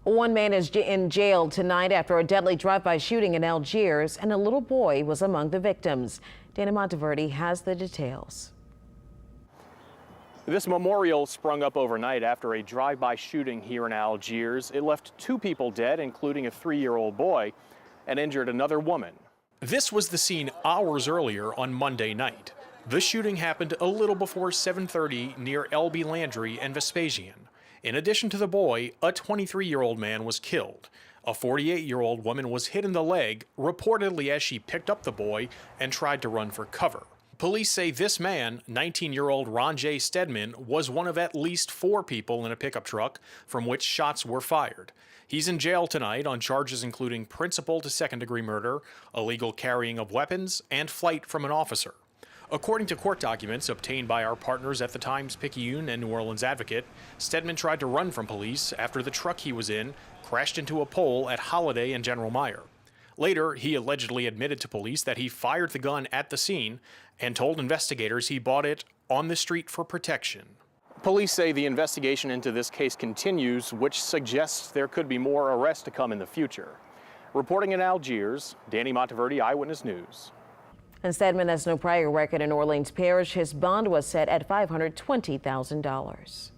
One man is in jail tonight after a deadly drive-by shooting in Algiers, and a little boy was among the victims. Dana Monteverdi has the details. This memorial sprung up overnight after a drive-by shooting here in Algiers. It left 2 people dead, including a 3-year-old boy, and injured another woman. This was the scene hours earlier on Monday night. The shooting happened a little before 7:30 near LB Landry and Vespasian. In addition to the boy, a 23-year-old man was killed. A 48-year-old woman was hit in the leg, reportedly as she picked up the boy and tried to run for cover. Police say this man, 19-year-old Ron J. Stedman, was one of at least 4 people in a pickup truck from which shots were fired. He's in jail tonight on charges including principal to second-degree murder, illegal carrying of weapons, and flight from an officer. According to court documents obtained by our partners at the Times-Picayune and New Orleans Advocate, Stedman tried to run from police after the truck he was in crashed into a pole at Holiday and General Meyer. Later, he allegedly admitted to police that he fired the gun at the scene and told investigators he bought it on the street for protection. Police say the investigation into this case continues, which suggests there could be more arrests to come in the future. Reporting in Algiers, Danny Monteverdi, Eyewitness News. And Stedman has no prior record in Orleans Parish. His bond was set at $520,000.